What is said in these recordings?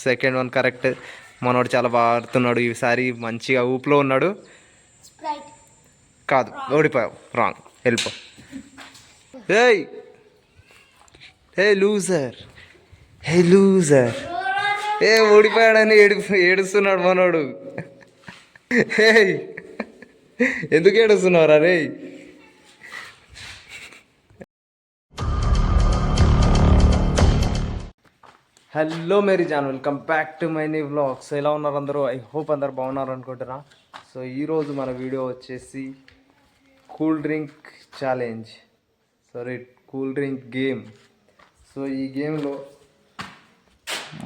Second one correct. మనోడు చాలా బాగా ఆడుతున్నాడు ఈసారి, మంచిగా ఊపులో ఉన్నాడు. కాదు, ఓడిపోయావు. రాంగ్. వెళ్ళిపో. ఏయ్ హే లూజర్, హే లూజర్. ఓడిపోయాడని ఏడుస్తున్నాడు మనోడు. హే ఎందుకు ఏడుస్తున్నావు రా రే? హలో మేరీ జాన్, welcome back to my new vlogs. ఎలా ఉన్నారు అందరూ? ఐ హోప్ అందరు బాగున్నారు అనుకుంటున్నా. సో ఈరోజు మన వీడియో వచ్చేసి cool drink challenge, sorry cool drink game. So ఈ గేమ్లో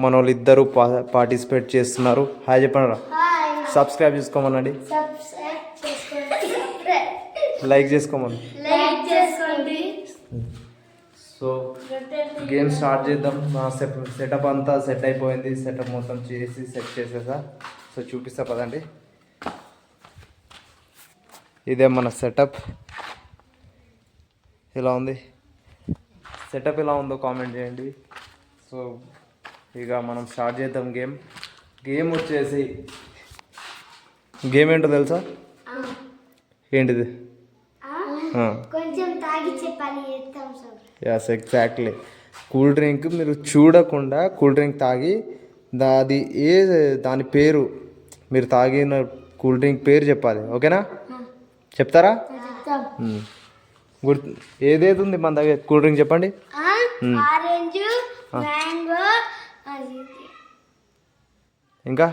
మన వాళ్ళు ఇద్దరు పార్టిసిపేట్ చేస్తున్నారు. హాయ్ చెప్పండి రా. సబ్స్క్రైబ్ చేసుకోమనండి, లైక్ చేసుకోమని. సో గేమ్ స్టార్ట్ చేద్దాం. నా సెటప్ అంతా సెట్ అయిపోయింది. సెటప్ మొత్తం సెట్ చేసేసా. సో చూపిస్తా పదండి. ఇదే మన సెటప్. ఎలా ఉంది సెటప్? ఎలా ఉందో కామెంట్ చేయండి. సో ఇక మనం స్టార్ట్ చేద్దాం గేమ్. గేమ్ వచ్చేసి గేమ్ ఏంటో తెలుసా? ఏంటిది? Yes, exactly. కూల్ డ్రింక్ మీరు చూడకుండా కూల్ డ్రింక్ తాగి అది దాని పేరు, మీరు తాగిన కూల్ డ్రింక్ పేరు చెప్పాలి. ఓకేనా? చెప్తారా? గుర్తు ఏదేది ఉంది మన దగ్గర కూల్ డ్రింక్? చెప్పండి. ఇంకా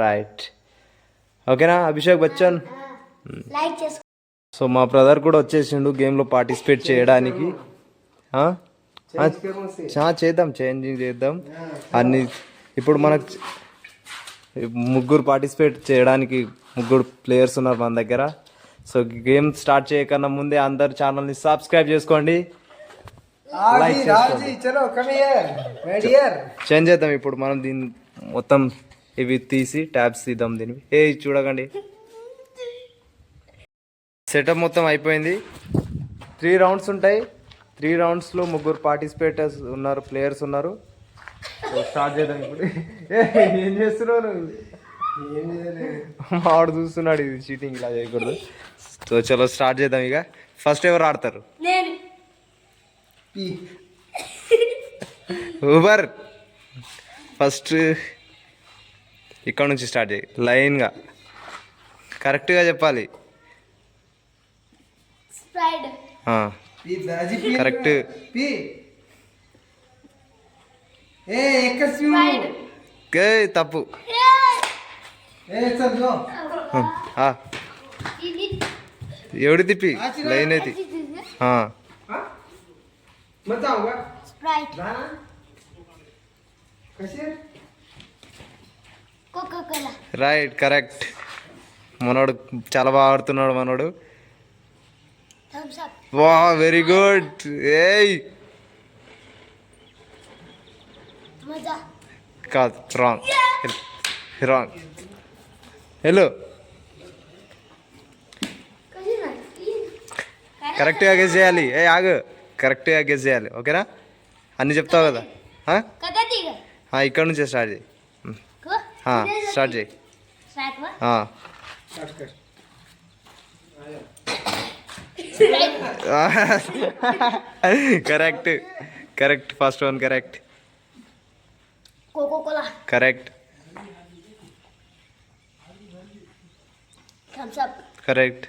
రైట్. ఓకేనా అభిషేక్ బచ్చన్? సో మా బ్రదర్ కూడా వచ్చేసిండు గేమ్లో పార్టిసిపేట్ చేయడానికి. చేద్దాం, చేంజింగ్ చేద్దాం అన్ని. ఇప్పుడు మనకు ముగ్గురు పార్టిసిపేట్ చేయడానికి ముగ్గురు ప్లేయర్స్ ఉన్నారు మన దగ్గర. సో గేమ్ స్టార్ట్ చేయకన్నా ముందే అందరు ఛానల్ని సబ్స్క్రైబ్ చేసుకోండి, లైక్ చేసుకోండి. చేంజ్ చేద్దాం ఇప్పుడు మనం దీన్ని మొత్తం. ఇవి తీసి ట్యాబ్స్ తీద్దాం దీనివి. చూడకండి, సెటప్ మొత్తం అయిపోయింది. 3 రౌండ్స్ ఉంటాయి. 3 రౌండ్స్లో ముగ్గురు పార్టిసిపేటర్స్ ఉన్నారు, ప్లేయర్స్ ఉన్నారు. సో స్టార్ట్ చేద్దాం ఇప్పుడు. ఏం చేస్తున్నావు? మావాడు చూస్తున్నాడు, ఇది చీటింగ్, ఇలా చేయకూడదు. సో చలో స్టార్ట్ చేద్దాం. ఇక ఫస్ట్ ఎవరు ఆడతారు? Uber first. ఇక్కడ నుంచి స్టార్ట్ చేయి, లైన్గా కరెక్ట్గా చెప్పాలి. కరెక్ట్. తప్పు. ఎవడు తిప్పి లైన్ అయితే. Right, correct. మనోడు చాలా బాగా ఆడుతున్నాడు మనోడు. వా, వెరీ గుడ్. కాదు, రాంగ్. రాంగ్. హలో, కరెక్ట్గా గెస్ చేయాలి. ఆగు, కరెక్ట్గా గెస్ చేయాలి. ఓకేనా? అన్నీ చెప్తావు కదా. ఇక్కడ నుంచే స్టార్ట్ చేయి. స్టార్ట్ చేయి. Correct, correct. First one correct. Correct, correct.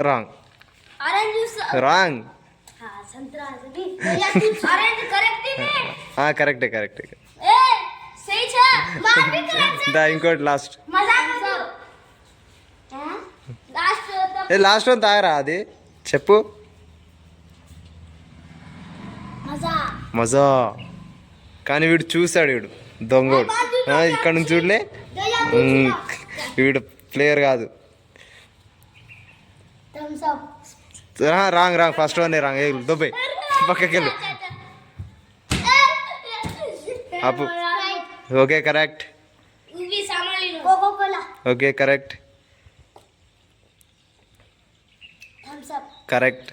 Wrong, wrong. కరెక్టే, కరెక్టే. ఇంకోటి లాస్ట్. లాస్ట్ వన్ తాగరా? అది చెప్పు. మజా. కానీ వీడు చూసాడు, వీడు దొంగోడు. ఇక్కడ నుంచి చూడలే, వీడు ప్లేయర్ కాదు. Wrong, wrong. First one wrong. దొబ్బే పక్కకి వెళ్ళు. అప్పు. Okay, correct. Okay, correct. Correct.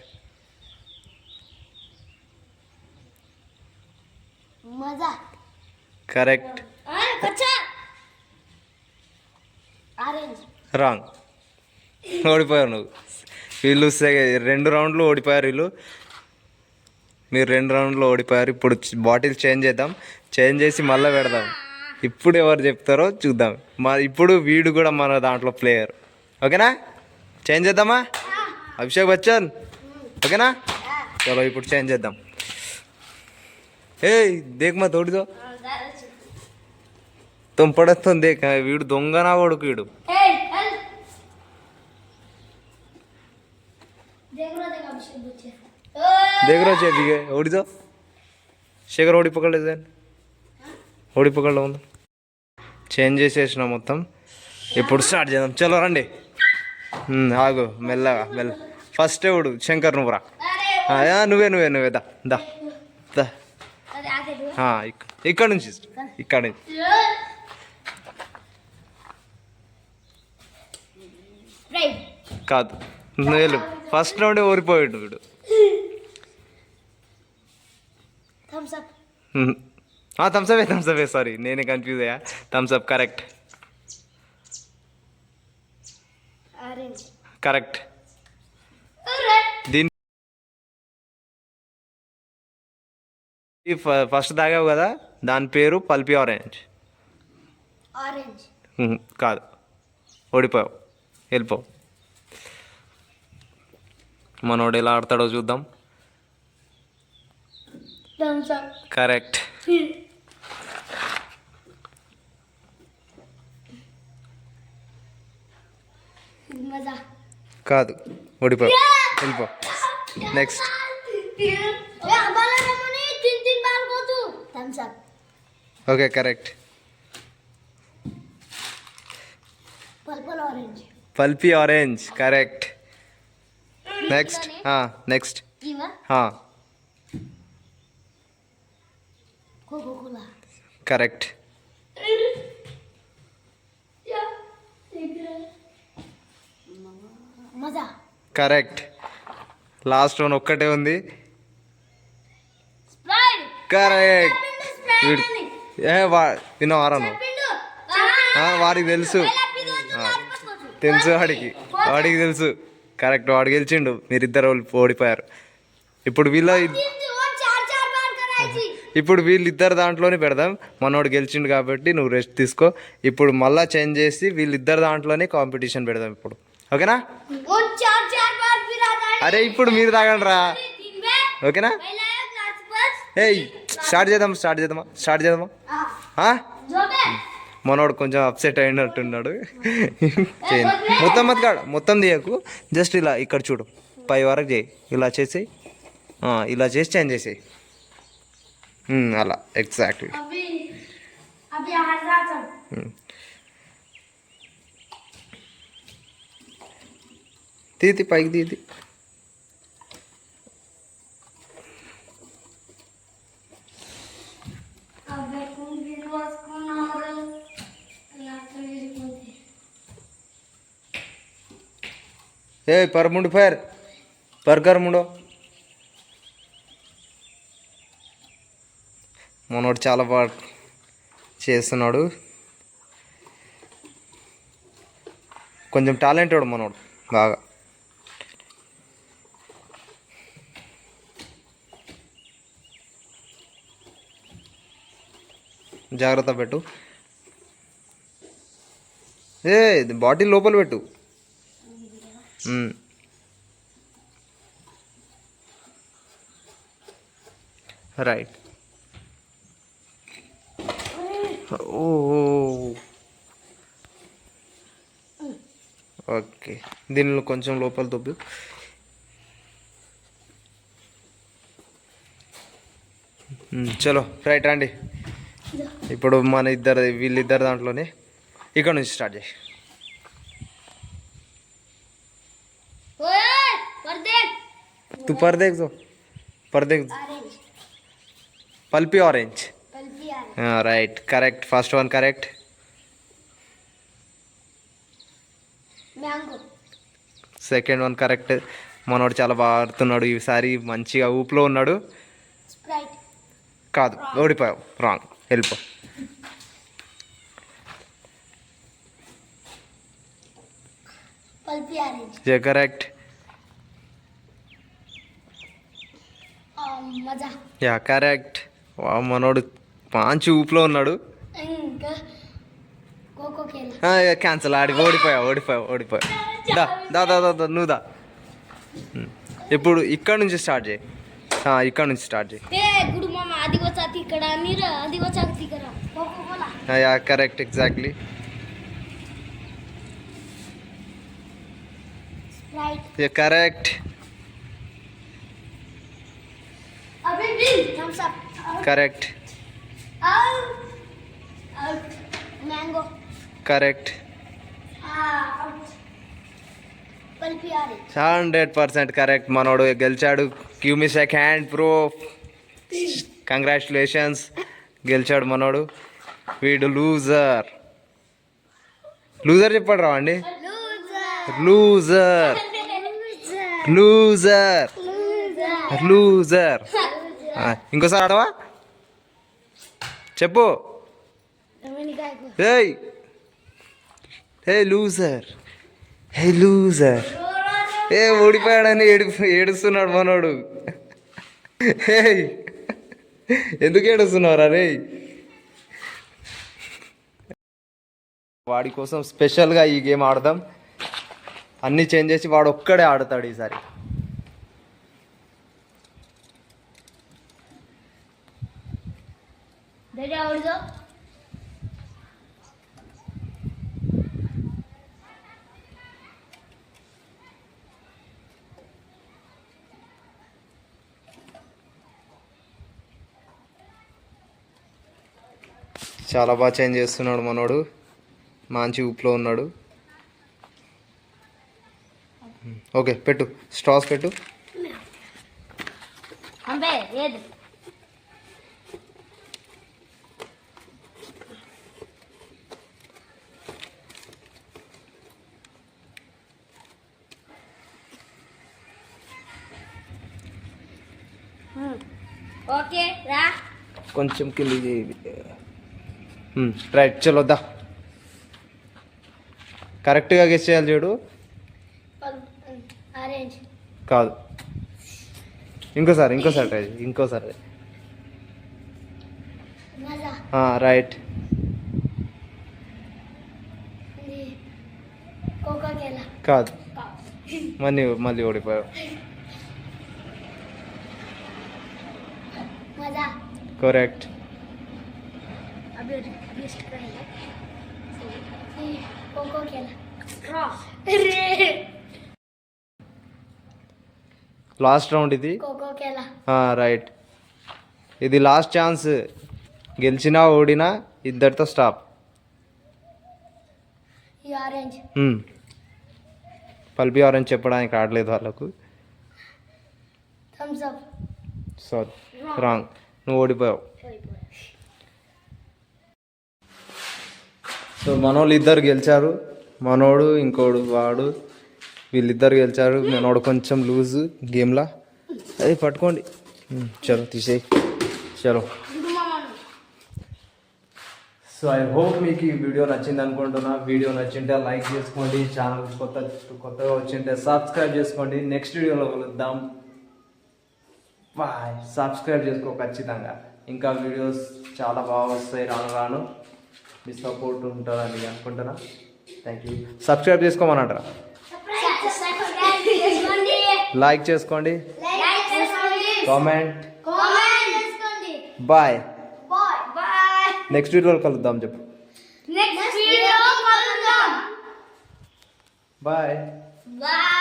మజా కరెక్ట్. Orange wrong. ఓడిపోయారు నువ్వు. వీళ్ళు 2 రౌండ్లు ఓడిపోయారు వీళ్ళు. మీరు 2 రౌండ్లో ఓడిపోయారు. ఇప్పుడు బాటిల్ చేంజ్ చేద్దాం. చేంజ్ చేసి మళ్ళీ పెడదాం. ఇప్పుడు ఎవరు చెప్తారో చూద్దాం. ఇప్పుడు వీడు కూడా మన దాంట్లో ప్లేయర్. ఓకేనా? చేంజ్ చేద్దామా? అభిషేక్ బచ్చన్ ఓకేనా? చలో ఇప్పుడు చేంజ్ చేద్దాం. దేక్ మా తోడిదో తుంపడతో దేక. వీడు దొంగనా కొడుకు వీడు. देख रहा है ठीक है ओडी तो शेखर ओडी पकड़ ले ఓడి పకడ్లో ఉంది. చేంజ్ చేసేసిన మొత్తం. ఇప్పుడు స్టార్ట్ చేద్దాం. చలో రండి. ఆగు మెల్లగా ఫస్ట్ ఎవడు శంకర్ నువ్వురా. నువ్వే దా దా దా. ఇక్కడ నుంచి కాదు నువ్వు ఫస్ట్ రౌండే ఓడిపోయాడు వీడు. థమ్స్అప్ సారీ నేనే కన్ఫ్యూజ్ అయ్యా. Thums Up correct. కరెక్ట్. దీని ఫస్ట్ తాగావు కదా దాని పేరు పల్పీ ఆరెంజ్. కాదు ఓడిపోయావు. వెళ్ళిపోవు. మనోడు ఎలా ఆడతాడో చూద్దాం. కరెక్ట్. కాదు ఓడిపో. వెళ్ళిపో. Next. Okay correct. Pulpy orange correct. Next. Next correct. Correct. Last one ఒక్కటే ఉంది. కరెక్ట్. వినవారా నువ్వు? వాడికి తెలుసు వాడికి తెలుసు. కరెక్ట్. వాడు గెలిచిండు. మీరిద్దరు ఓడిపోయారు. ఇప్పుడు వీళ్ళిద్దరు దాంట్లోనే పెడదాం. మనోడు గెలిచిండు కాబట్టి నువ్వు రెస్ట్ తీసుకో. ఇప్పుడు మళ్ళీ చేంజ్ చేసి వీళ్ళిద్దరు దాంట్లోనే కాంపిటీషన్ పెడదాం ఇప్పుడు. ఓకేనా? అరే ఇప్పుడు మీరు తాగండి రా. ఓకేనా? స్టార్ట్ చేద్దామా? మనోడు కొంచెం అప్సెట్ అయినట్టున్నాడు. మొత్తం తీయకు. జస్ట్ ఇలా ఇక్కడ చూడు పై వరకు చేయి. ఇలా చేసి చేంజ్ చేసేయి. అలా ఎగ్జాక్ట్లీ. తీతి పైకి తీతి. పరముండు పర్కర్ ముండో. మనోడు చాలా బాగా చేస్తున్నాడు. కొంచెం టాలెంటెడ్ మనోడు బాగా. జాగ్రత్త పెట్టు. బాటిల్ లోపల పెట్టు. రైట్. ఓకే దీనిలో కొంచెం లోపల తొబ్బు. చలో రైట్ రండి. ఇప్పుడు వీళ్ళిద్దరు దాంట్లోనే ఇక్కడ నుంచి స్టార్ట్ చేసి. तू पर देख pulpy orange. Right correct. First one correct. Mango. Second one correct. మనోడు చాలా బాగా ఆడుతున్నాడు ఈసారి, మంచిగా ఊపులో ఉన్నాడు. స్ప్రైట్. కాదు, ఓడిపోయావు. రాంగ్. వెళ్ళిపో. Pulpy orange. కరెక్ట్. మజా. Yeah correct. మనోడు మంచి ఊపులో ఉన్నాడు. ఇంకా కోకో కేలా. క్యాన్సల్. ఓడిపోయావు. దా దా దా దా దా, నువ్వు దా. ఇప్పుడు ఇక్కడ నుంచి స్టార్ట్ చేయి. గుడు మామ అది వచ్చాతి ఇక్కడ నీరు అది వచ్చాతి ఇక్కడ Coca Cola. Yeah correct, exactly. Sprite. Yeah correct. అబే బిల్ Thums Up. Correct. Out. Mango. Correct. Pulpy orange. 100% correct. మనోడు గెలిచాడు. Give me shake hand bro. Congratulations, గెలిచాడు మనోడు. వీడు లూజర్ చెప్పాడు రావండి. లూజర్. ఇంకోసారి ఆడవా? చెప్పు. హే లూజర్. ఓడిపోయాడని ఏడుస్తున్నాడు మనోడు. హే, ఎందుకు ఏడుస్తున్నావు రే? వాడి కోసం స్పెషల్గా ఈ గేమ్ ఆడదాం. అన్నీ చేంజ్ చేసి వాడు ఒక్కడే ఆడతాడు ఈసారి. చాలా బాగా చేంజ్ చేస్తున్నాడు మనోడు, మంచి ఊపులో ఉన్నాడు. ఓకే, పెట్టు. స్ట్రాస్ పెట్టు. ఓకే రా. కొంచెం కింది. రైట్, చలో దా. కరెక్ట్గా గెస్ చేయాలి చూడు. ఆరెంజ్. కాదు, ఇంకోసారి ట్రై చేయి. ఇంకోసారి. రైట్. కాదు, మళ్ళీ ఓడిపోయావు. కరెక్ట్. లాస్ట్ రౌండ్ ఇది. రైట్, ఇది లాస్ట్ ఛాన్స్. గెలిచినా ఓడినా ఇద్దరితో స్టాప్. పల్పి ఆరెంజ్ చెప్పడానికి ఆడలేదు వాళ్ళకు. Sorry, wrong. నువ్వు ఓడిపోయావు. సో మనోళ్ళు ఇద్దరు గెలిచారు. మనోడు ఇంకోడు వాడు, వీళ్ళిద్దరు గెలిచారు. మనోడు కొంచెం లూజు గేమ్లా. అది పట్టుకోండి. చలో తీసేయి. చలో. సో ఐ హోప్ మీకు ఈ వీడియో నచ్చింది అనుకుంటున్నా. వీడియో నచ్చింటే లైక్ చేసుకోండి. ఛానల్ కొత్తగా వచ్చింటే సబ్స్క్రైబ్ చేసుకోండి. నెక్స్ట్ వీడియోలో కలుద్దాం. బాయ్. సబ్స్క్రైబ్ చేసుకో ఖచ్చితంగా. ఇంకా వీడియోస్ చాలా బాగా వస్తాయి రాను. మీ సపోర్ట్ ఉంటుందని అనుకుంటున్నా. Thank you. సబ్స్క్రైబ్ చేసుకోమనంటారా? లైక్ చేసుకోండి. కామెంట్. బాయ్. నెక్స్ట్ వీడియోలో కలుద్దాం. చెప్పు. నెక్స్ట్ వీడియోలో కలుద్దాం. బాయ్. బాయ్.